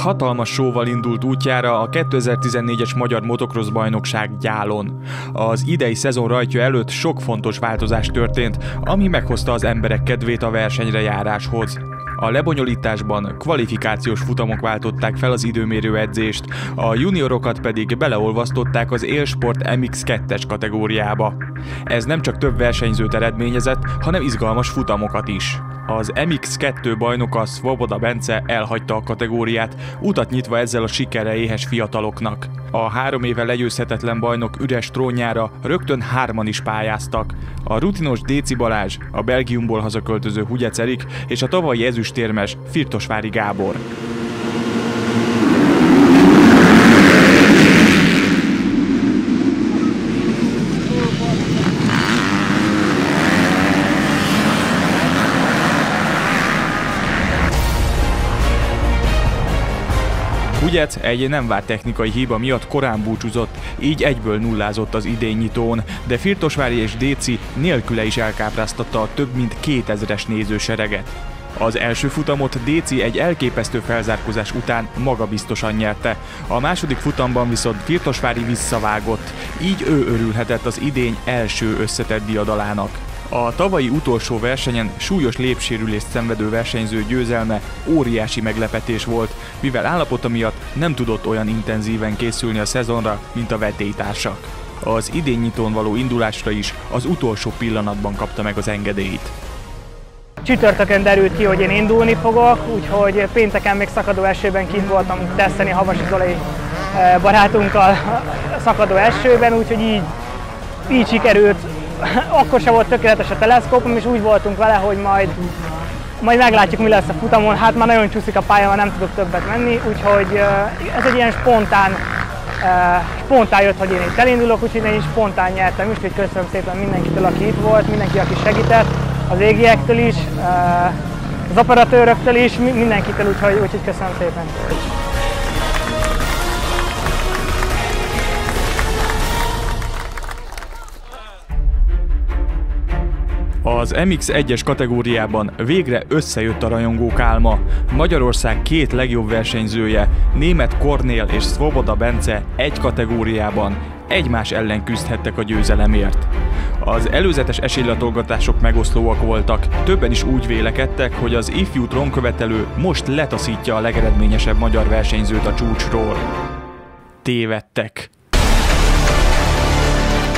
hatalmas showval indult útjára a 2014-es Magyar Motocross bajnokság Gyálon. Az idei szezon rajtja előtt sok fontos változás történt, ami meghozta az emberek kedvét a versenyre járáshoz. A lebonyolításban kvalifikációs futamok váltották fel az időmérő edzést, a juniorokat pedig beleolvasztották az élsport MX2-es kategóriába. Ez nem csak több versenyzőt eredményezett, hanem izgalmas futamokat is. Az MX2 bajnoka Svoboda Bence elhagyta a kategóriát, utat nyitva ezzel a sikerre éhes fiataloknak. A 3 éve legyőzhetetlen bajnok üres trónjára rögtön 3-an is pályáztak. A rutinos Déci Balázs, a Belgiumból hazaköltöző Hugyec Erik és a tavalyi ezüstérmes Firtosvári Gábor. Hugyec egy nem várt technikai hiba miatt korán búcsúzott, így egyből nullázott az idén nyitón, de Firtosvári és Déci nélküle is elkápráztatta a több mint 2000-es nézősereget. Az első futamot Déci egy elképesztő felzárkózás után magabiztosan nyerte, a második futamban viszont Firtosvári visszavágott, így ő örülhetett az idény első összetett diadalának. A tavalyi utolsó versenyen súlyos lépsérülést szenvedő versenyző győzelme óriási meglepetés volt, mivel állapota miatt nem tudott olyan intenzíven készülni a szezonra, mint a vetélytársak. Az idénynyitón való indulásra is az utolsó pillanatban kapta meg az engedélyt. Csütörtökön derült ki, hogy én indulni fogok, úgyhogy pénteken még szakadó esőben kint voltam teszteni Havasi Zolai barátunkkal szakadó esőben, úgyhogy így sikerült. Akkor sem volt tökéletes a teleszkópom, és úgy voltunk vele, hogy majd meglátjuk, mi lesz a futamon. Hát már nagyon csúszik a pálya, már nem tudok többet menni, úgyhogy ez egy ilyen spontán jött, hogy én itt elindulok, úgyhogy én is spontán nyertem. Úgyhogy köszönöm szépen mindenkitől, aki itt volt, mindenki, aki segített, az égiektől is, az operatőröktől is, mindenkitől, úgyhogy köszönöm szépen. Az MX1-es kategóriában végre összejött a rajongók álma. Magyarország 2 legjobb versenyzője, német Kornél és Svoboda Bence egy kategóriában egymás ellen küzdhettek a győzelemért. Az előzetes esélylatolgatások megoszlóak voltak, többen is úgy vélekedtek, hogy az ifjú trónkövetelő most letaszítja a legeredményesebb magyar versenyzőt a csúcsról. Tévedtek.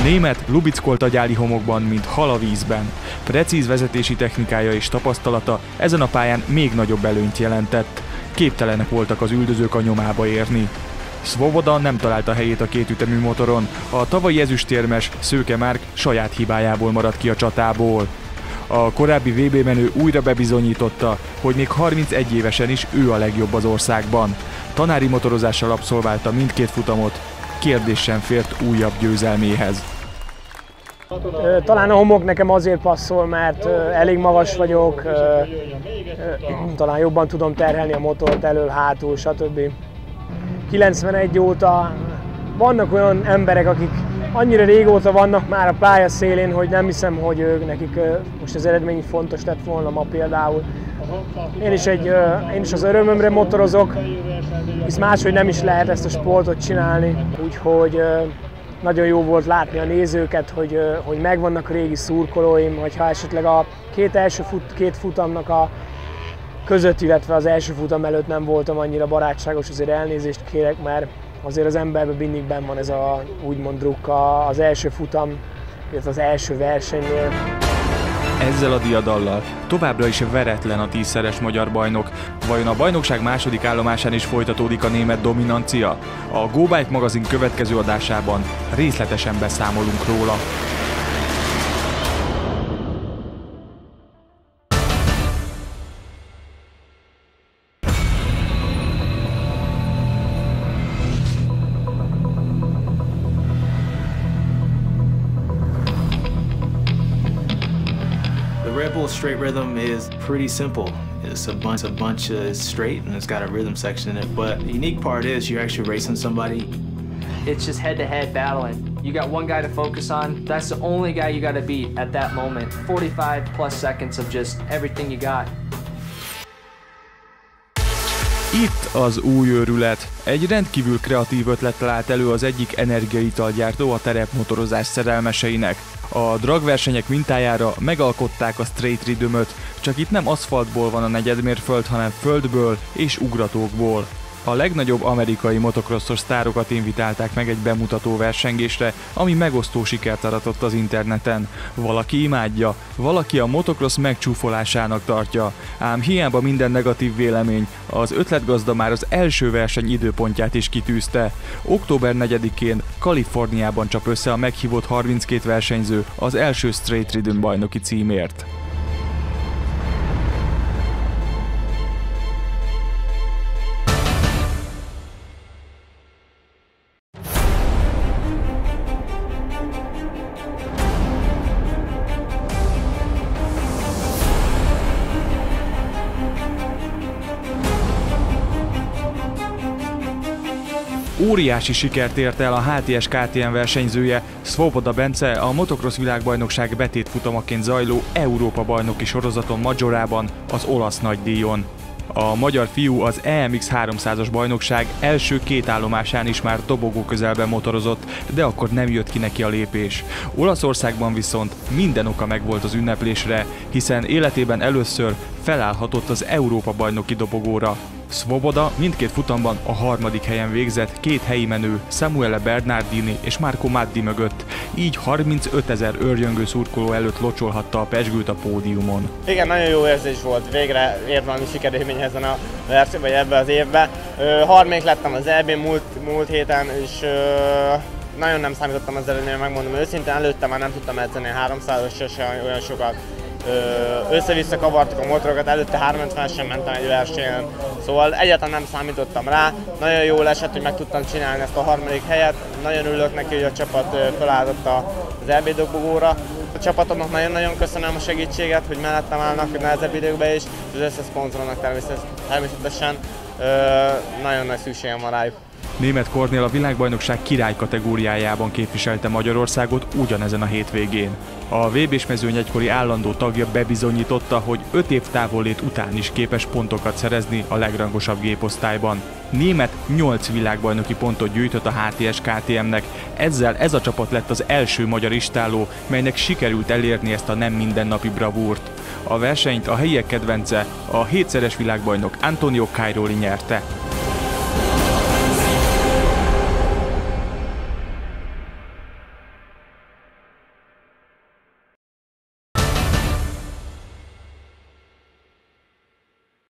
Német lubickolt a gyáli homokban, mint hal a vízben. Precíz vezetési technikája és tapasztalata ezen a pályán még nagyobb előnyt jelentett. Képtelenek voltak az üldözők a nyomába érni. Svoboda nem találta helyét a kétütemű motoron, a tavalyi ezüstérmes Szőke Márk saját hibájából maradt ki a csatából. A korábbi VB menő újra bebizonyította, hogy még 31 évesen is ő a legjobb az országban. Tanári motorozással abszolválta mindkét futamot, kérdés sem fért újabb győzelméhez. Talán a homok nekem azért passzol, mert elég magas vagyok, talán jobban tudom terhelni a motort elől, hátul, stb. 91 óta vannak olyan emberek, akik annyira régóta vannak már a pálya szélén, hogy nem hiszem, hogy nekik most az eredmény fontos lett volna ma például. Én is az örömömre motorozok, hisz máshogy nem is lehet ezt a sportot csinálni, úgyhogy nagyon jó volt látni a nézőket, hogy megvannak a régi szurkolóim, hogyha esetleg a két futamnak a között, illetve az első futam előtt nem voltam annyira barátságos, azért elnézést kérek, mert azért az emberben mindig benn van ez a úgymond drukk az első futam, illetve az első versenynél. Ezzel a diadallal továbbra is veretlen a 10-szeres magyar bajnok. Vajon a bajnokság második állomásán is folytatódik a német dominancia? A Go Bike magazin következő adásában részletesen beszámolunk róla. Red Bull straight rhythm is pretty simple. It's a bunch of straight and it's got a rhythm section in it. But the unique part is you're actually racing somebody. It's just head-to-head battling. You got one guy to focus on. That's the only guy you got to beat at that moment. 45 plus seconds of just everything you got. Itt az új őrület. Egy rendkívül kreatív ötlettel állt elő az egyik energiaitalgyártó a terepmotorozás szerelmeseinek. A dragversenyek mintájára megalkották a straight rhythmöt, csak itt nem aszfaltból van a negyedmérföld, hanem földből és ugratókból. A legnagyobb amerikai motocrossos sztárokat invitálták meg egy bemutató versengésre, ami megosztó sikert aratott az interneten. Valaki imádja, valaki a motocross megcsúfolásának tartja, ám hiába minden negatív vélemény, az ötletgazda már az első verseny időpontját is kitűzte. Október 4-én Kaliforniában csap össze a meghívott 32 versenyző az első straight rhythm bajnoki címért. Óriási sikert ért el a HTS KTM versenyzője, Svoboda Bence a motocross világbajnokság betétfutamaként zajló Európa-bajnoki sorozaton Majorában, az olasz nagydíjon. A magyar fiú az EMX 300-as bajnokság első két állomásán is már dobogó közelben motorozott, de akkor nem jött ki neki a lépés. Olaszországban viszont minden oka megvolt az ünneplésre, hiszen életében először felállhatott az Európa-bajnoki dobogóra. Svoboda mindkét futamban a harmadik helyen végzett két helyi menő, Samuele Bernardini és Marco Maddi mögött, így 35 000 őrjöngő szurkoló előtt locsolhatta a pezsgőt a pódiumon. Igen, nagyon jó érzés volt, végre ért valami sikerélmény ezen a versenyben, vagy ebben az évben. Harmadik lettem az EB-n múlt héten, és nagyon nem számítottam az előnyre, megmondom őszintén, előtte már nem tudtam edzeni a 300-as se olyan sokat. Össze-vissza kavartuk a motorokat, előtte 350-sen mentem egy versenyen, szóval egyáltalán nem számítottam rá. Nagyon jól esett, hogy meg tudtam csinálni ezt a harmadik helyet. Nagyon örülök neki, hogy a csapat felálltott az EB dobogóra. A csapatomnak nagyon-nagyon köszönöm a segítséget, hogy mellettem állnak nehezebb időkben is, és az összes szponzornak természetesen nagyon nagy szükségem van rájuk. Németh Kornél a világbajnokság király kategóriájában képviselte Magyarországot ugyanezen a hétvégén. A VB-s mezőny egykori állandó tagja bebizonyította, hogy 5 év távollét után is képes pontokat szerezni a legrangosabb géposztályban. Németh 8 világbajnoki pontot gyűjtött a HTS KTM-nek, ezzel ez a csapat lett az első magyar istálló, melynek sikerült elérni ezt a nem mindennapi bravúrt. A versenyt a helyiek kedvence, a 7-szeres világbajnok Antonio Cairoli nyerte.